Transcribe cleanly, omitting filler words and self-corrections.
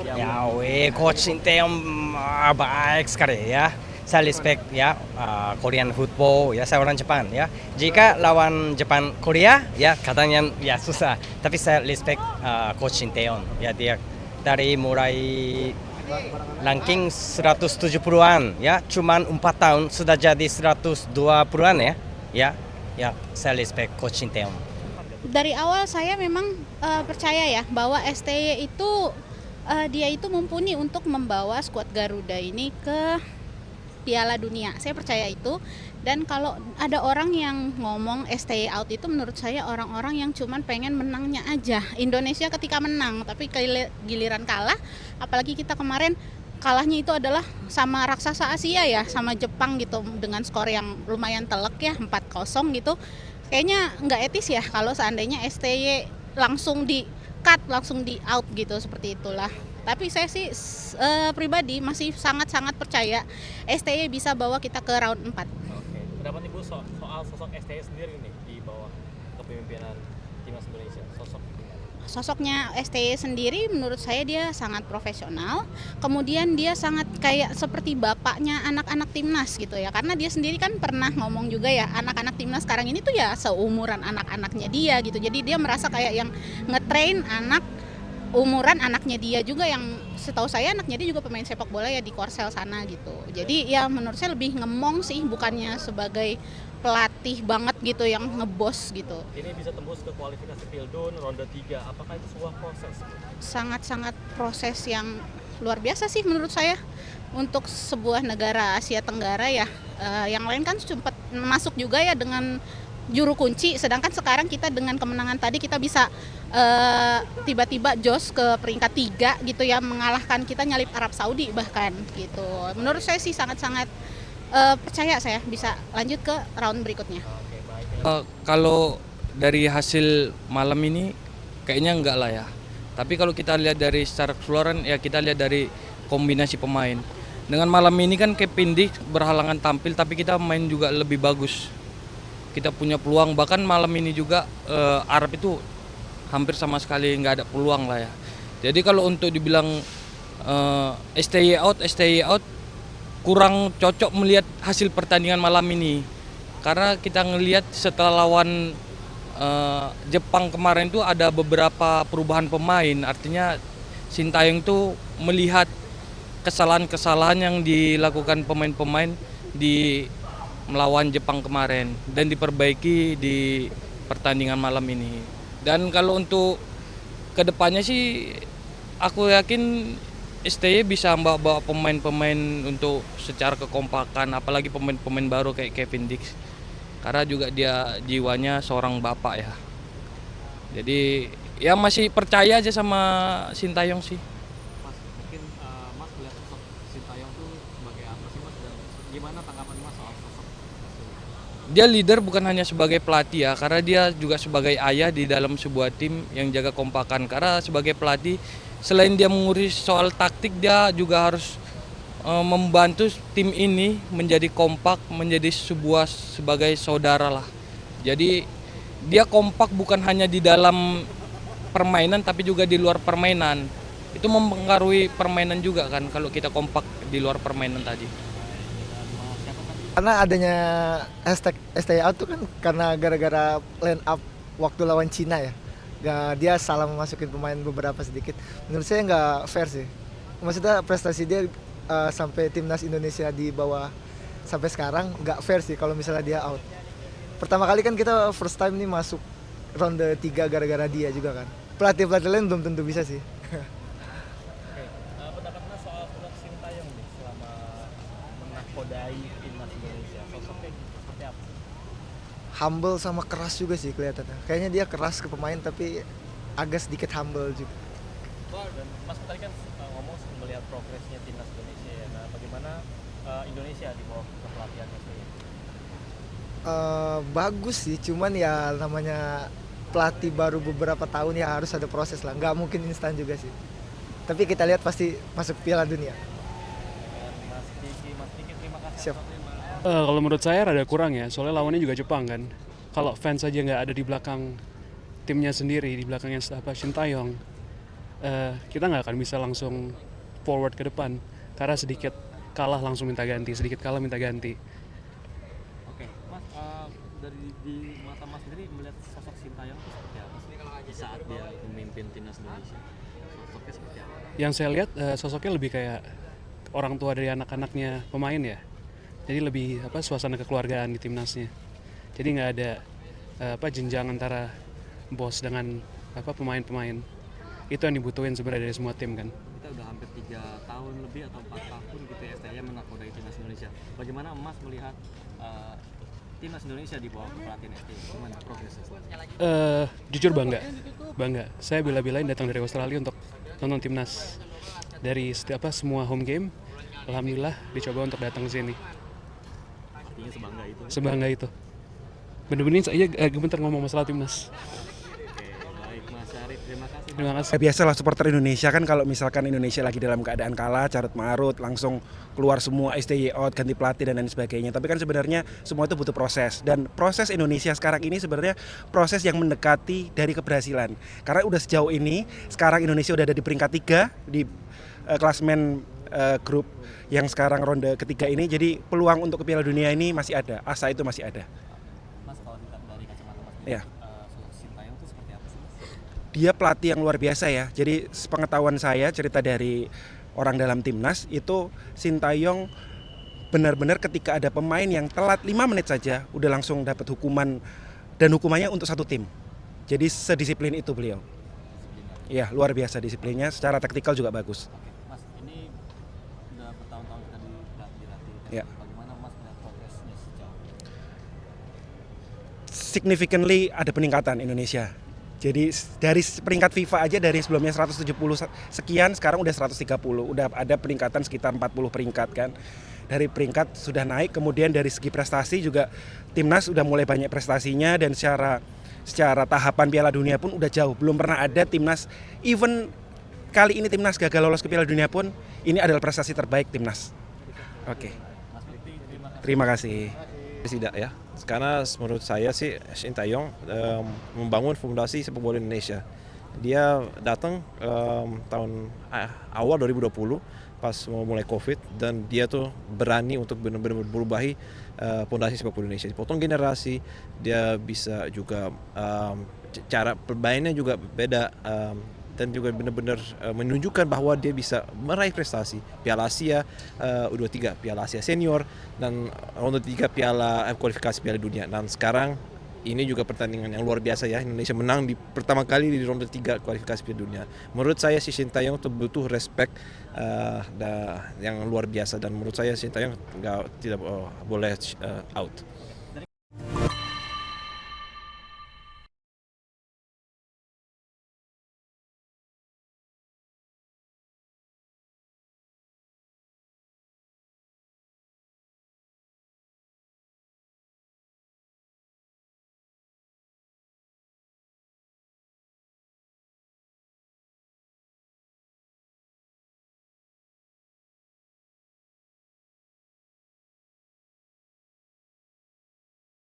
Ya, coach Sinteyong baik sekali ya. Saya respect ya Korean football ya, saya orang Jepang ya. Jika lawan Jepang Korea ya katanya ya susah, tapi saya respect coach Sinteyong ya, dia dari mulai ranking 170-an ya, cuman 4 tahun sudah jadi 120-an ya. Ya, ya saya respect coach Sinteyong. Dari awal saya memang percaya ya bahwa STY itu dia itu mumpuni untuk membawa skuad Garuda ini ke Piala Dunia. Saya percaya itu. Dan kalau ada orang yang ngomong STY out itu, menurut saya orang-orang yang cuman pengen menangnya aja. Indonesia ketika menang, tapi giliran kalah, apalagi kita kemarin kalahnya itu adalah sama raksasa Asia ya, sama Jepang gitu, dengan skor yang lumayan telak ya, 4-0 gitu. Kayaknya nggak etis ya kalau seandainya STY langsung di cut, langsung di out gitu, seperti itulah. Tapi saya sih pribadi masih sangat-sangat percaya STY bisa bawa kita ke round 4. Oke, pendapat Ibu soal sosok STY sendiri nih di bawah kepemimpinan Timnas Indonesia, Sosoknya STY sendiri menurut saya dia sangat profesional, kemudian dia sangat kayak seperti bapaknya anak-anak timnas gitu ya, karena dia sendiri kan pernah ngomong juga ya, anak-anak timnas sekarang ini tuh ya seumuran anak-anaknya dia gitu, jadi dia merasa kayak yang ngetrain anak umuran anaknya dia juga, yang setahu saya anaknya dia juga pemain sepak bola ya di Korsel sana gitu. Jadi ya menurut saya lebih ngemong sih, bukannya sebagai pelatih banget gitu yang ngebos gitu. ini bisa tembus ke kualifikasi Pildun ronde 3. Apakah itu sebuah proses? Sangat-sangat proses yang luar biasa sih menurut saya untuk sebuah negara Asia Tenggara ya. Yang lain kan sempat masuk juga ya dengan juru kunci, sedangkan sekarang kita dengan kemenangan tadi kita bisa tiba-tiba jos ke peringkat 3 gitu ya, mengalahkan kita nyalip Arab Saudi bahkan gitu. Menurut saya sih sangat-sangat percaya saya bisa lanjut ke round berikutnya. Oke, baik. Kalau dari hasil malam ini kayaknya enggak lah ya. Tapi kalau kita lihat dari secara keseluruhan ya, kita lihat dari kombinasi pemain. Dengan malam ini kan Kevin Dix berhalangan tampil, tapi kita main juga lebih bagus. Kita punya peluang, bahkan malam ini juga Arab itu hampir sama sekali nggak ada peluang lah ya. Jadi kalau untuk dibilang STY out kurang cocok melihat hasil pertandingan malam ini, karena kita ngelihat setelah lawan Jepang kemarin itu ada beberapa perubahan pemain, artinya Sintayong tuh melihat kesalahan-kesalahan yang dilakukan pemain-pemain di melawan Jepang kemarin dan diperbaiki di pertandingan malam ini. Dan kalau untuk kedepannya sih aku yakin STY bisa bawa pemain-pemain untuk secara kekompakan, apalagi pemain-pemain baru kayak Kevin Dix, karena juga dia jiwanya seorang bapak ya. Jadi ya masih percaya aja sama Sintayong sih. Mas, mungkin Mas melihat sosok Sintayong tuh sebagai apa sih Mas, dan gimana tanggapan Mas soal sosok? Dia leader bukan hanya sebagai pelatih ya, karena dia juga sebagai ayah di dalam sebuah tim yang jaga kompakan. Karena sebagai pelatih, selain dia mengurus soal taktik, dia juga harus membantu tim ini menjadi kompak, menjadi sebagai saudara lah. Jadi dia kompak bukan hanya di dalam permainan, tapi juga di luar permainan. Itu mempengaruhi permainan juga kan, kalau kita kompak di luar permainan tadi. Karena adanya hashtag STY out tuh kan karena gara-gara line up waktu lawan Cina ya. Dia salah memasukin pemain beberapa sedikit. Menurut saya nggak fair sih. Maksudnya prestasi dia sampai timnas Indonesia di bawah sampai sekarang nggak fair sih kalau misalnya dia out. Pertama kali kan kita first time nih masuk ronde 3 gara-gara dia juga kan. Pelatih-pelatih lain belum tentu bisa sih. Oke, pendapat Mas soal Sintayong nih selama menakodai timnas Indonesia, sosoknya seperti apa? Humble sama keras juga sih kelihatannya. Kayaknya dia keras ke pemain tapi agak sedikit humble juga. Dan Mas tadi kan ngomong melihat progresnya timnas Indonesia ya. Nah, bagaimana Indonesia di bawah kepelatihan STY? Bagus sih, cuman ya namanya pelatih baru beberapa tahun ya harus ada proses lah. Nggak mungkin instan juga sih. Tapi kita lihat pasti masuk Piala Dunia. Mas Diki, terima kasih. Siap. Kalau menurut saya rada kurang ya, soalnya lawannya juga Jepang kan. Kalau fans aja nggak ada di belakang timnya sendiri, di belakangnya Sintayong, kita nggak akan bisa langsung forward ke depan karena sedikit kalah langsung minta ganti, sedikit kalah minta ganti. Oke, Mas, dari di mata Mas sendiri melihat sosok Sintayong itu seperti apa sih di saat dia memimpin timnas Indonesia? Sosoknya seperti apa? Yang saya lihat sosoknya lebih kayak orang tua dari anak-anaknya pemain ya. Jadi lebih suasana kekeluargaan di timnasnya. Jadi nggak ada jenjang antara bos dengan pemain-pemain. Itu yang dibutuhin sebenarnya dari semua tim kan. Kita udah hampir 3 tahun lebih atau 4 tahun gitu ya STY menakodai timnas Indonesia. Bagaimana Mas melihat timnas Indonesia di bawah kepelatihan STY? Gimana progresnya? Jujur bangga. Saya bela-belain datang dari Australia untuk nonton timnas. Dari semua home game, alhamdulillah dicoba untuk datang ke sini. Artinya sebangga itu. Sebangga itu. Bener-bener saya gemeter ngomong masalah timnas. Oke, baik Mas Syarif, terima kasih. Terima kasih. Biasalah supporter Indonesia kan kalau misalkan Indonesia lagi dalam keadaan kalah, carut marut, langsung keluar semua STY out, ganti pelatih dan lain sebagainya. Tapi kan sebenarnya semua itu butuh proses. Dan proses Indonesia sekarang ini sebenarnya proses yang mendekati dari keberhasilan. Karena udah sejauh ini, sekarang Indonesia udah ada di peringkat 3 di klasmen grup yang sekarang ronde ketiga ini. Jadi peluang untuk ke Piala Dunia ini masih ada, asa itu masih ada. Mas, kalau dilihat dari kacamata Mas, Ya. sosok Sintayong itu seperti apa sih Mas? Dia pelatih yang luar biasa ya. Jadi sepengetahuan saya, cerita dari orang dalam timnas itu Sintayong benar-benar ketika ada pemain yang telat 5 menit saja udah langsung dapat hukuman, dan hukumannya untuk satu tim. Jadi sedisiplin itu beliau. Iya, luar biasa disiplinnya, secara taktikal juga bagus. Oke, Mas, ini udah bertahun-tahun kita dilatih. Ya. Bagaimana Mas melihat progresnya sejauh ini? Significantly ada peningkatan Indonesia. Jadi dari peringkat FIFA aja dari sebelumnya 170 sekian, sekarang udah 130. Udah ada peningkatan sekitar 40 peringkat kan. Dari peringkat sudah naik, kemudian dari segi prestasi juga timnas udah mulai banyak prestasinya, dan secara tahapan Piala Dunia pun udah jauh. Belum pernah ada timnas, even kali ini timnas gagal lolos ke Piala Dunia pun, ini adalah prestasi terbaik timnas. Oke. Terima kasih. Tidak ya, karena menurut saya sih Sintayong membangun fondasi sepak bola Indonesia. Dia datang tahun awal 2020 pas mau mulai COVID, dan dia tuh berani untuk benar-benar berubahi fondasi sepak bola Indonesia. Dipotong generasi, dia bisa juga cara permainnya juga beda, dan juga benar-benar menunjukkan bahwa dia bisa meraih prestasi Piala Asia U23, Piala Asia Senior, dan ronde 3 Piala kualifikasi Piala Dunia. Dan sekarang ini juga pertandingan yang luar biasa ya, Indonesia menang di pertama kali di ronde 3 kualifikasi Piala Dunia. Menurut saya si Sintayong itu butuh respect yang luar biasa, dan menurut saya Sintayong tidak boleh out.